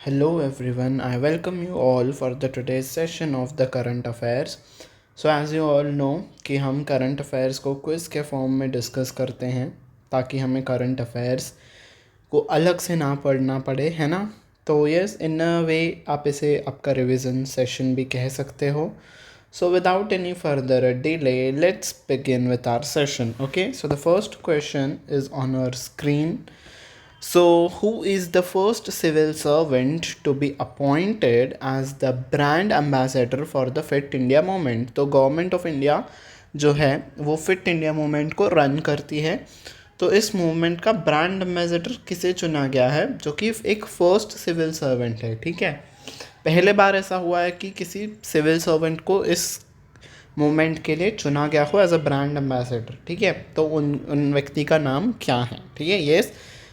Hello everyone, I welcome you all for the today's session of the current affairs. So as you all know कि हम current affairs को quiz के form में discuss करते हैं ताकि हमें करंट अफेयर्स को अलग से ना पढ़ना पड़े, है ना। तो यस, इन अ वे आप इसे आपका रिवीजन सेशन भी कह सकते हो. So without any further delay, let's begin with our session. Okay, so the first question is on our screen. So, who is the first civil servant to be appointed as the brand ambassador for the Fit India movement? तो government of India जो है वो fit India movement को run करती है. तो इस movement का ब्रांड एम्बेसडर किसे चुना गया है, जो कि एक फर्स्ट सिविल सर्वेंट है. ठीक है, पहले बार ऐसा हुआ है कि किसी सिविल सर्वेंट को इस मूवमेंट के लिए चुना गया हो एज अ ब्रांड एम्बेसडर. ठीक है, तो उन व्यक्ति का नाम क्या है. ठीक है, yes.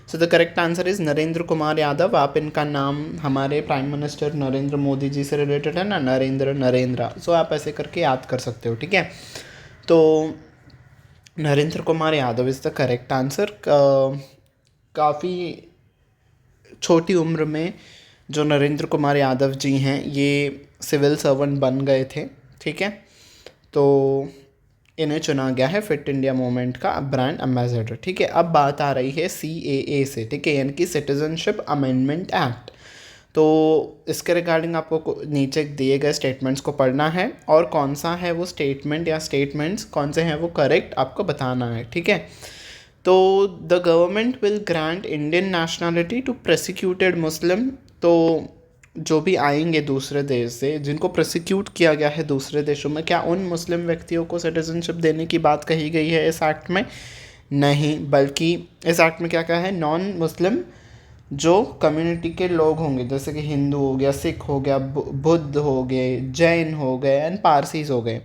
So the correct answer is Narendra Kumar Yadav. आप इनका नाम हमारे प्राइम मिनिस्टर नरेंद्र मोदी जी से रिलेटेड है ना, नरेंद्र. सो आप ऐसे करके याद कर सकते हो. ठीक है, तो Narendra Kumar Yadav is the correct answer. काफ़ी छोटी उम्र में जो नरेंद्र कुमार यादव जी हैं ये सिविल सर्वेंट बन गए थे. ठीक है, तो इन्हें चुना गया है फिट इंडिया मूवमेंट का ब्रांड एम्बेसडर. ठीक है, अब बात आ रही है CAA से. ठीक है, यानी कि सिटीजनशिप अमेंडमेंट एक्ट. तो इसके रिगार्डिंग आपको नीचे दिए गए स्टेटमेंट्स को पढ़ना है और कौन सा है वो स्टेटमेंट या स्टेटमेंट्स कौन से हैं वो करेक्ट आपको बताना है. ठीक है, तो the government will grant Indian nationality to prosecuted Muslim. तो जो भी आएंगे दूसरे देश से जिनको प्रोसिक्यूट किया गया है दूसरे देशों में, क्या उन मुस्लिम व्यक्तियों को सिटीजनशिप देने की बात कही गई है इस एक्ट में? नहीं, बल्कि इस एक्ट में क्या कहा है, नॉन मुस्लिम जो कम्युनिटी के लोग होंगे, जैसे कि हिंदू हो गया, सिख हो गया, बुद्ध हो गए, जैन हो गए एंड पारसीज हो गए,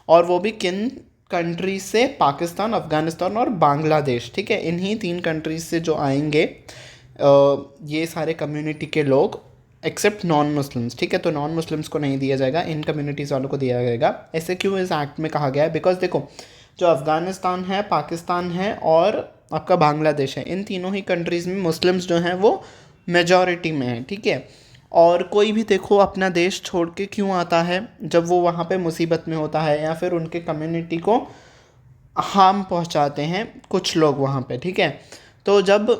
और वो भी किन कंट्रीज से? पाकिस्तान, अफ़गानिस्तान और बांग्लादेश. ठीक है, इन्हीं 3 कंट्रीज से जो आएंगे ये सारे कम्युनिटी के लोग एक्सेप्ट नॉन मुस्लिम्स. ठीक है, तो नॉन मुस्लिम्स को नहीं दिया जाएगा, इन कम्युनिटीज़ वालों को दिया जाएगा. ऐसे क्यों इस एक्ट में कहा गया है? बिकॉज देखो, जो अफ़गानिस्तान है, पाकिस्तान है और आपका बांग्लादेश है, इन तीनों ही कंट्रीज़ में मुस्लिम्स जो हैं वो मेजॉरिटी में हैं. ठीक है, और कोई भी देखो अपना देश छोड़ के क्यों आता है? जब वो वहाँ पे मुसीबत में होता है या फिर उनके कम्युनिटी को हार्म पहुँचाते हैं कुछ लोग वहाँ पे. ठीक है, तो जब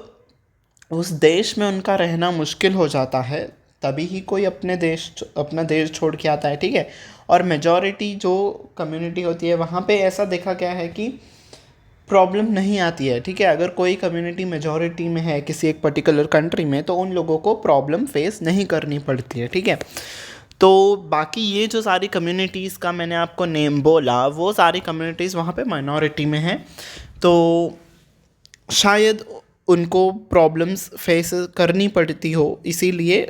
उस देश में उनका रहना मुश्किल हो जाता है तभी ही कोई अपना देश छोड़ के आता है. ठीक है, और मेजॉरिटी जो कम्युनिटी होती है वहाँ पे ऐसा देखा गया है कि प्रॉब्लम नहीं आती है. ठीक है, अगर कोई कम्युनिटी मेजॉरिटी में है किसी एक पर्टिकुलर कंट्री में तो उन लोगों को प्रॉब्लम फेस नहीं करनी पड़ती है. ठीक है, तो बाकी ये जो सारी कम्युनिटीज़ का मैंने आपको नेम बोला वो सारी कम्युनिटीज़ वहाँ पे माइनॉरिटी में हैं, तो शायद उनको प्रॉब्लम्स फेस करनी पड़ती हो, इसीलिए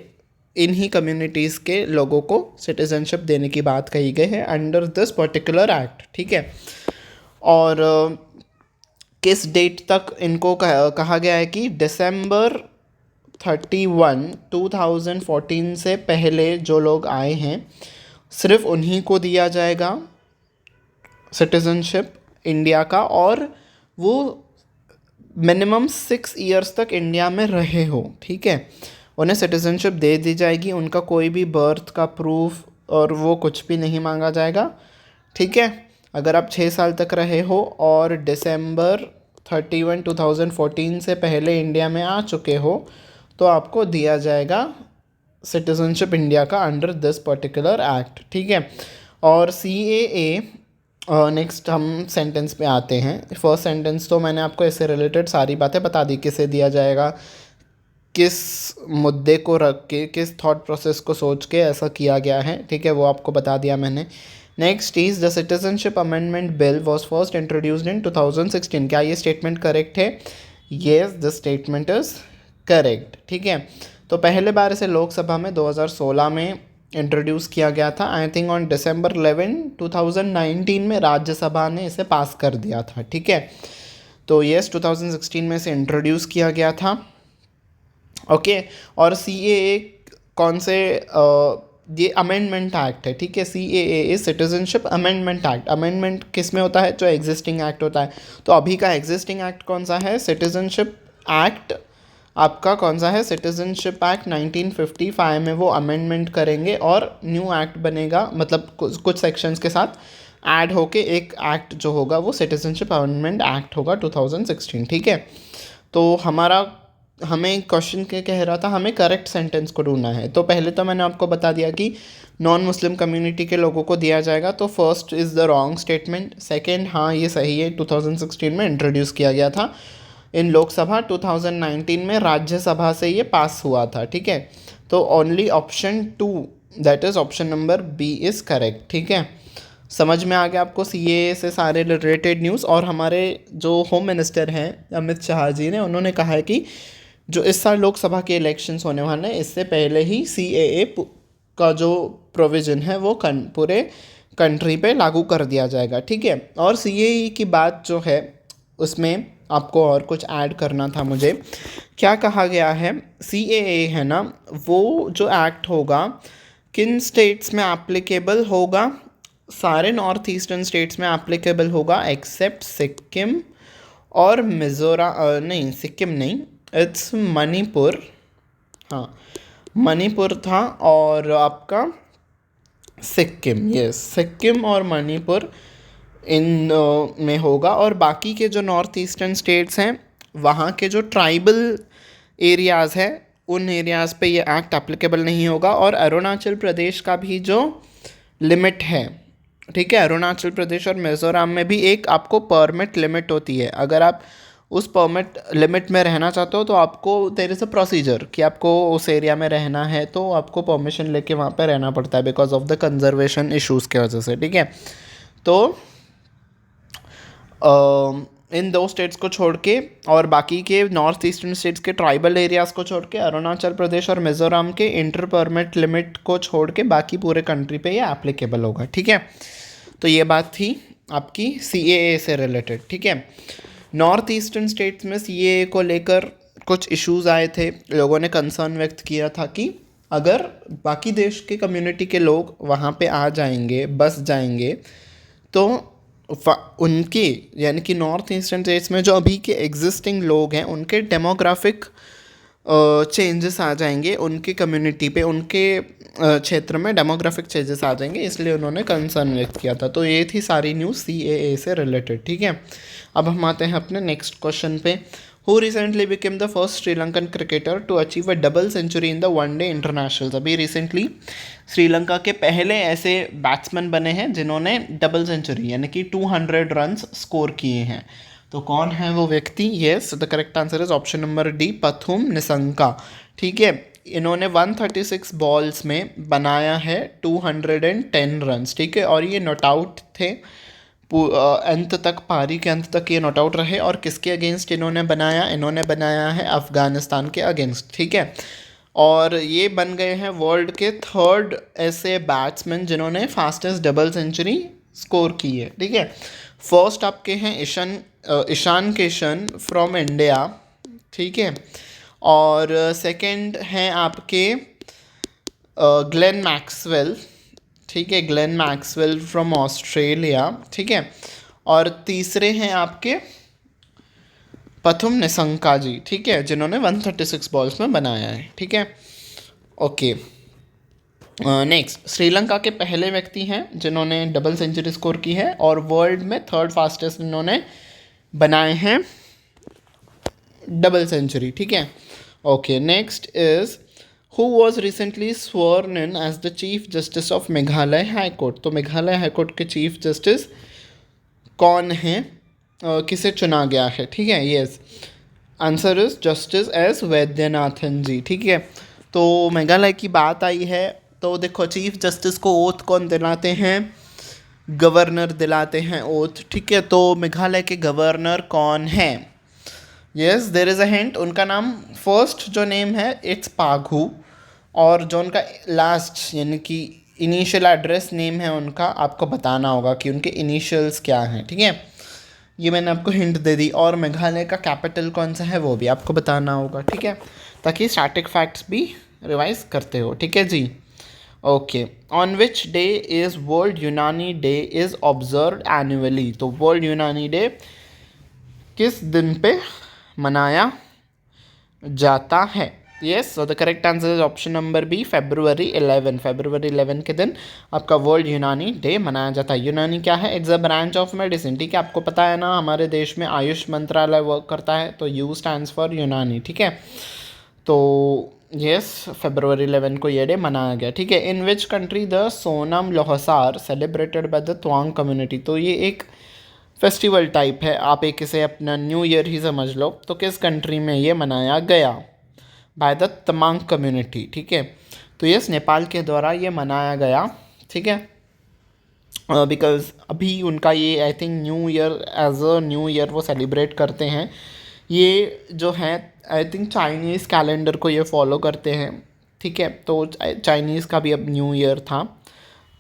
इन्हीं कम्युनिटीज़ के लोगों को सिटीजनशिप देने की बात कही गई है अंडर दिस पर्टिकुलर एक्ट. ठीक है, और किस डेट तक इनको कहा गया है कि December 31, 2014 से पहले जो लोग आए हैं सिर्फ उन्हीं को दिया जाएगा सिटीजनशिप इंडिया का, और वो मिनिमम 6 ईयर्स तक इंडिया में रहे हो. ठीक है, उन्हें सिटीजनशिप दे दी जाएगी, उनका कोई भी बर्थ का प्रूफ और वो कुछ भी नहीं मांगा जाएगा. ठीक है, अगर आप 6 साल तक रहे हो और December 31, 2014 से पहले इंडिया में आ चुके हो तो आपको दिया जाएगा सिटीजनशिप इंडिया का अंडर दिस पर्टिकुलर एक्ट. ठीक है, और CAA नेक्स्ट हम सेंटेंस पे आते हैं. फर्स्ट सेंटेंस तो मैंने आपको इससे रिलेटेड सारी बातें बता दी, किसे दिया जाएगा, किस मुद्दे को रख के, किस थॉट प्रोसेस को सोच के ऐसा किया गया है. ठीक है, वो आपको बता दिया मैंने. Next is the citizenship amendment bill was first introduced in 2016. क्या ये स्टेटमेंट करेक्ट है? Yes, the statement is correct. ठीक है, तो पहले बार इसे लोकसभा में 2016 में इंट्रोड्यूस किया गया था. आई थिंक ऑन December 11, 2019 में राज्यसभा ने इसे पास कर दिया था. ठीक है, तो येस 2016 में इसे इंट्रोड्यूस किया गया था. ओके, और CAA कौन से ये अमेंडमेंट एक्ट है. ठीक है, CAA is citizenship amendment act. Amendment किस में होता है? जो एग्जिस्टिंग एक्ट होता है. तो अभी का एग्जिस्टिंग एक्ट कौन सा है? सिटीजनशिप एक्ट आपका कौन सा है, सिटीजनशिप एक्ट 1955 में वो अमेंडमेंट करेंगे और न्यू एक्ट बनेगा, मतलब कुछ सेक्शंस के साथ ऐड होके एक एक्ट जो होगा वो सिटीजनशिप अमेंडमेंट एक्ट होगा 2016, ठीक है। तो हमें क्वेश्चन क्या कह रहा था, हमें करेक्ट सेंटेंस को ढूंढना है। तो पहले तो मैंने आपको बता दिया कि नॉन मुस्लिम कम्युनिटी के लोगों को दिया जाएगा, तो first is the wrong statement. Second, हाँ ये सही है, 2016 में इंट्रोड्यूस किया गया था इन लोकसभा, 2019 में राज्यसभा से ये पास हुआ था, ठीक है। तो only option 2 that is option number B is correct, ठीक है। समझ में आ गया आपको सीएए से सारे रिलेटेड न्यूज़। और हमारे जो होम मिनिस्टर हैं अमित शाह जी ने, उन्होंने कहा है कि जो इस साल लोकसभा के इलेक्शंस होने वाले हैं, इससे पहले ही सीएए का जो प्रोविज़न है वो पूरे कंट्री पे लागू कर दिया जाएगा, ठीक है। और सीएए की बात जो है उसमें आपको और कुछ ऐड करना था मुझे। क्या कहा गया है, सीएए है ना, वो जो एक्ट होगा किन स्टेट्स में एप्लीकेबल होगा, सारे नॉर्थ ईस्टर्न स्टेट्स में एप्लीकेबल होगा एक्सेप्ट सिक्किम और मिज़ोरम, नहीं सिक्किम नहीं, इट्स मणिपुर, हाँ मणिपुर था और आपका सिक्किम, यस सिक्किम और मणिपुर इन में होगा। और बाकी के जो नॉर्थ ईस्टर्न स्टेट्स हैं वहाँ के जो ट्राइबल एरियाज़ हैं उन एरियाज़ पे ये एक्ट एप्लीकेबल नहीं होगा। और अरुणाचल प्रदेश का भी जो लिमिट है, ठीक है, अरुणाचल प्रदेश और मिज़ोरम में भी एक आपको परमिट लिमिट होती है। अगर आप उस परमिट लिमिट में रहना चाहते हो तो आपको देयर इज़ अ प्रोसीजर कि आपको उस एरिया में रहना है, तो आपको परमिशन लेके वहाँ पे रहना पड़ता है because of the conservation issues की वजह से, ठीक है। तो इन दो स्टेट्स को छोड़ के और बाकी के नॉर्थ ईस्टर्न स्टेट्स के ट्राइबल एरियाज़ को छोड़ के अरुणाचल प्रदेश और मिज़ोरम के इंटर परमिट लिमिट को छोड़ के बाकी पूरे कंट्री पे ये एप्लीकेबल होगा, ठीक है। तो ये बात थी आपकी सीएए से रिलेटेड, ठीक है। नॉर्थ ईस्टर्न स्टेट्स में सीएए को लेकर कुछ इश्यूज़ आए थे, लोगों ने कंसर्न व्यक्त किया था कि अगर बाकी देश के कम्युनिटी के लोग वहाँ पे आ जाएंगे, बस जाएंगे, तो उनके यानी कि नॉर्थ ईस्टर्न स्टेट्स में जो अभी के एग्जिस्टिंग लोग हैं उनके डेमोग्राफिक चेंजेस आ जाएंगे, उनके कम्युनिटी पे, उनके क्षेत्र में डेमोग्राफिक चेंजेस आ जाएंगे, इसलिए उन्होंने कंसर्न व्यक्त किया था। तो ये थी सारी न्यूज़ सीएए से रिलेटेड, ठीक है। अब हम आते हैं अपने नेक्स्ट क्वेश्चन पे। Who recently became the first Sri Lankan cricketer to achieve a double century in the one day international. अभी रिसेंटली श्रीलंका के पहले ऐसे बैट्समैन बने हैं जिन्होंने डबल सेंचुरी यानी कि 200 रन्स स्कोर किए हैं। तो कौन है वो व्यक्ति? Yes, the correct answer is option number D, Pathum Nissanka, ठीक है। इन्होंने 136 बॉल्स में बनाया है 210 रन्स, ठीक है। और ये नॉट आउट थे अंत तक, पारी के अंत तक ये नॉट आउट रहे। और किसके अगेंस्ट इन्होंने बनाया है अफ़गानिस्तान के अगेंस्ट, ठीक है। और ये बन गए हैं वर्ल्ड के थर्ड ऐसे बैट्समैन जिन्होंने फास्टेस्ट डबल सेंचुरी स्कोर की है, ठीक है। फर्स्ट आपके हैं ईशान किशन फ्रॉम इंडिया, ठीक है। और सेकंड हैं आपके ग्लेन मैक्सवेल, ठीक है, ग्लेन मैक्सवेल फ्रॉम ऑस्ट्रेलिया, ठीक है। और तीसरे हैं आपके पथुम निसंका जी, ठीक है, जिन्होंने 136 बॉल्स में बनाया है, ठीक है। ओके, नेक्स्ट श्रीलंका के पहले व्यक्ति हैं जिन्होंने डबल सेंचुरी स्कोर की है और वर्ल्ड में थर्ड फास्टेस्ट इन्होंने बनाए हैं डबल सेंचुरी, ठीक है। Okay, next is who was recently sworn in as the chief justice of Meghalaya high court. तो मेघालय हाई कोर्ट के चीफ जस्टिस कौन हैं, किसे चुना गया है, ठीक है। Yes, answer is justice S Vaidyanathan ji, ठीक है। तो मेघालय की बात आई है तो देखो, चीफ जस्टिस को ओथ कौन दिलाते हैं? गवर्नर दिलाते हैं ओथ, ठीक है। तो मेघालय के गवर्नर कौन हैं? Yes, there is a hint, उनका नाम फर्स्ट जो नेम है इट्स पाघू, और जो उनका लास्ट यानी कि इनिशियल एड्रेस नेम है उनका, आपको बताना होगा कि उनके इनिशियल्स क्या हैं, ठीक है। ये मैंने आपको हिंट दे दी। और मेघालय का कैपिटल कौन सा है वो भी आपको बताना होगा, ठीक है, ताकि स्टैटिक फैक्ट्स भी रिवाइज करते हो, ठीक है जी। Okay, on which day is world Unani day is observe annually. तो वर्ल्ड यूनानी डे किस दिन पे मनाया जाता है। Yes, so the correct answer is option number B, February 11। फरवरी 11 के दिन आपका वर्ल्ड यूनानी डे मनाया जाता है। यूनानी क्या है? It's a branch of medicine. ठीक है, आपको पता है ना, हमारे देश में आयुष मंत्रालय वर्क करता है, तो यू स्टैंड्स फॉर यूनानी। ठीक है, तो यस, फरवरी 11 को ये डे मनाया गया। ठीक है, in which country the Sonam Lhosar celebrated by the Tawang community. तो ये एक फेस्टिवल टाइप है, आप एक इसे अपना न्यू ईयर ही समझ लो। तो किस कंट्री में ये मनाया गया? By the Tamang community. ठीक है, तो यस, नेपाल के द्वारा ये मनाया गया। ठीक है, बिकॉज अभी उनका ये I think new year, as a new year वो सेलिब्रेट करते हैं। ये जो है आई थिंक चाइनीज़ कैलेंडर को ये फॉलो करते हैं। ठीक है, तो चाइनीज़ का भी अब न्यू ईयर था,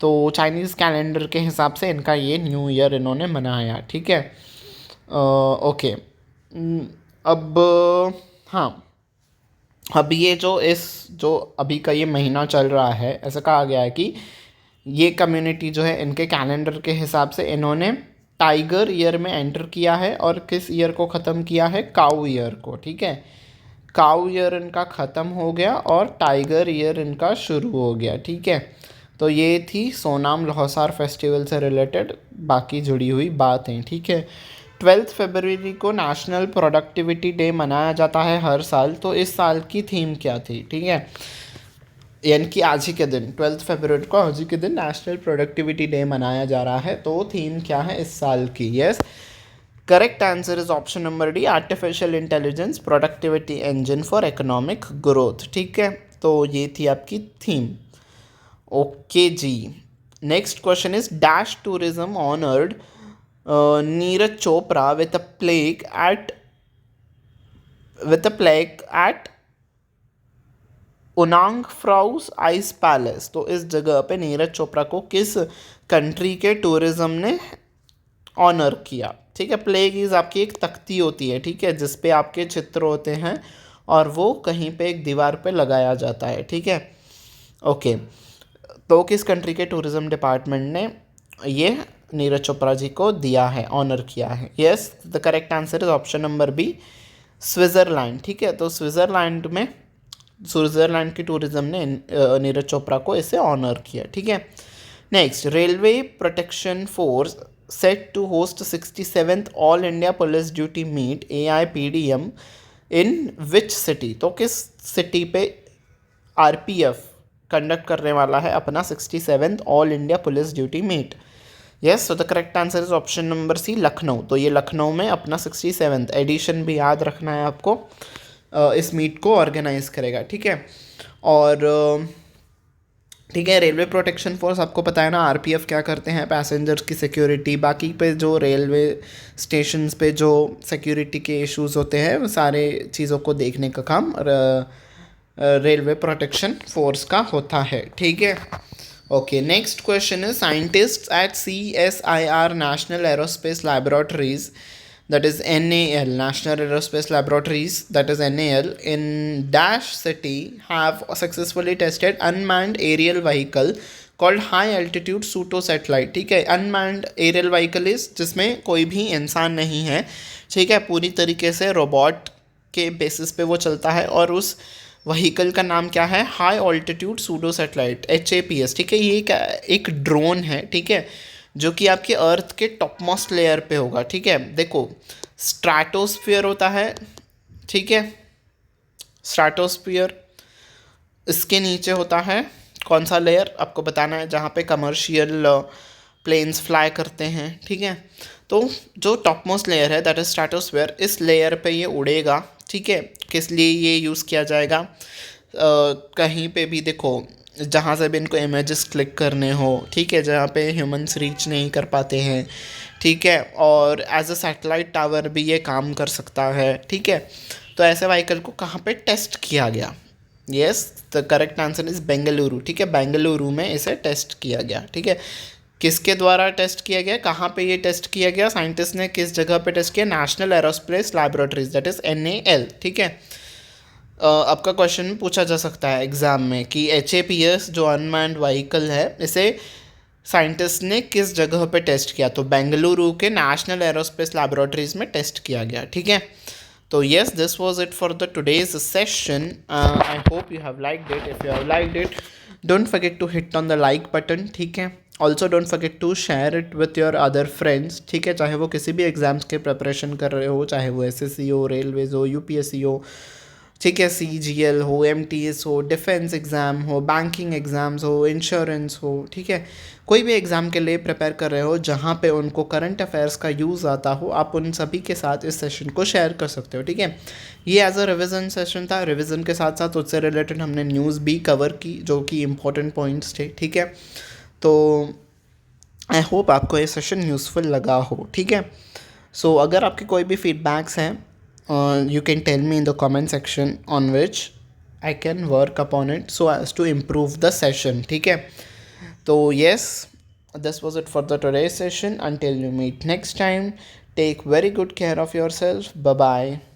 तो चाइनीज़ कैलेंडर के हिसाब से इनका ये न्यू ईयर इन्होंने मनाया। ठीक है, ओके। अब हाँ, अब ये जो अभी का ये महीना चल रहा है, ऐसा कहा गया है कि ये कम्युनिटी जो है इनके कैलेंडर के हिसाब से इन्होंने टाइगर ईयर में एंटर किया है, और किस ईयर को ख़त्म किया है? काऊ ईयर को। ठीक है, काऊ ईयर इनका ख़त्म हो गया और टाइगर ईयर इनका शुरू हो गया। ठीक है, तो ये थी सोनाम लोहसार फेस्टिवल से रिलेटेड बाकी जुड़ी हुई बातें। ठीक है, 12 फरवरी को नेशनल प्रोडक्टिविटी डे मनाया जाता है हर साल। तो इस साल की थीम क्या थी? ठीक है, यानी कि आज ही के दिन 12 फरवरी को आज ही के दिन नेशनल प्रोडक्टिविटी डे मनाया जा रहा है। तो थीम क्या है इस साल की? Yes, correct answer is option number D, artificial intelligence productivity engine for economic growth. ठीक है, तो ये थी आपकी थीम। ओके जी, next question is dash tourism honoured Neeraj Chopra with a plaque at Jungfraujoch ice palace. तो इस जगह पे नीरज चोपड़ा को किस कंट्री के टूरिज्म ने ऑनर किया? ठीक है, प्लेग इज आपकी एक तख्ती होती है, ठीक है, जिस पे आपके चित्र होते हैं और वो कहीं पे एक दीवार पे लगाया जाता है। ठीक है, ओके, तो किस कंट्री के टूरिज्म डिपार्टमेंट ने ये नीरज चोपड़ा जी को दिया है, ऑनर किया है? Yes, the correct answer is option number B, Switzerland. ठीक है, तो स्विट्ज़रलैंड की टूरिज्म ने नीरज चोपड़ा को इसे ऑनर किया। ठीक है, next, railway protection force set to host 67th all India police duty meet AIPDM in which city. तो किस सिटी पे RPF कंडक्ट करने वाला है अपना 67th all India police duty meet? Yes, so the correct answer is option number C, Lucknow. तो ये लखनऊ में अपना 67th एडिशन भी याद रखना है आपको, इस मीट को ऑर्गेनाइज करेगा। ठीक है, और ठीक है, रेलवे प्रोटेक्शन फोर्स आपको पता है ना, RPF क्या करते हैं? पैसेंजर्स की सिक्योरिटी, बाकी पे जो रेलवे स्टेशंस पे जो सिक्योरिटी के इश्यूज होते हैं, वो सारे चीज़ों को देखने का काम रेलवे प्रोटेक्शन फोर्स का होता है। ठीक है, ओके, नेक्स्ट क्वेश्चन है, scientists at CSIR national aerospace laboratories, that is NAL, National Aerospace Laboratories, that is NAL, in Dash City have successfully tested unmanned aerial vehicle called high altitude pseudo satellite। ठीक है, unmanned aerial vehicle is जिसमें कोई भी इंसान नहीं है। ठीक है, पूरी तरीके से रोबोट के बेसिस पे वो चलता है, और उस वहीकल का नाम क्या है? High altitude pseudo satellite, HAPS। ठीक है, ये एक ड्रोन है, ठीक है, जो कि आपके अर्थ के टॉप मोस्ट लेयर पे होगा। ठीक है, देखो, स्ट्रैटोस्फियर होता है, ठीक है, स्ट्रैटोस्फियर, इसके नीचे होता है कौन सा लेयर आपको बताना है? जहाँ पे कमर्शियल प्लेन्स फ्लाई करते हैं। ठीक है, तो जो टॉप मोस्ट लेयर है दैट इज स्ट्रैटोस्फियर, इस लेयर पे ये उड़ेगा। ठीक है, किस लिए ये यूज़ किया जाएगा? कहीं पे भी देखो, जहाँ से भी इनको इमेजेस क्लिक करने हो, ठीक है, जहाँ पे ह्यूमंस रीच नहीं कर पाते हैं, ठीक है, और एज अ सैटेलाइट टावर भी ये काम कर सकता है। ठीक है, तो ऐसे व्हीकल को कहाँ पे टेस्ट किया गया? Yes, the correct answer is Bengaluru. ठीक है, बेंगलुरु में इसे टेस्ट किया गया। ठीक है, किसके द्वारा टेस्ट किया गया? कहाँ पे ये टेस्ट किया गया? साइंटिस्ट ने किस जगह पे टेस्ट किया? National aerospace laboratories, that is NAL। ठीक है, आपका क्वेश्चन पूछा जा सकता है एग्ज़ाम में कि HAPS जो अनमैन्ड व्हीकल है, इसे साइंटिस्ट ने किस जगह पे टेस्ट किया? तो बेंगलुरु के नेशनल एरोस्पेस लैबोरेटरीज में टेस्ट किया गया। ठीक है, तो yes, this was it for the today's session. I hope you have liked it. If you have liked it, don't forget to hit on the like button, ठीक है. Also don't forget to share it with your other friends, ठीक है. चाहे वो किसी भी exams के preparation कर रहे हो, चाहे वो एसएससी हो, रेलवेज हो, यूपीएससी हो, ठीक है, सीजीएल हो, एमटीएस हो, डिफेंस एग्ज़ाम हो, बैंकिंग एग्ज़ाम्स हो, इंश्योरेंस हो, ठीक है. कोई भी एग्ज़ाम के लिए प्रिपेयर कर रहे हो जहाँ पे उनको करंट अफेयर्स का यूज़ आता हो, आप उन सभी के साथ इस सेशन को शेयर कर सकते हो, ठीक है. ये एज अ रिविज़न सेशन था. रिविज़न के साथ साथ उससे रिलेटेड हमने न्यूज़ भी कवर की जो कि इम्पोर्टेंट पॉइंट्स थे, ठीक है. तो आई होप आपको ये सेशन यूज़फुल लगा हो, ठीक है. सो अगर आपके कोई भी फीडबैक्स हैं, you can tell me in the comment section on which I can work upon it so as to improve the session, ठीक है. तो yes, this was it for the today's session. Until you meet next time, take very good care of yourself. Bye bye.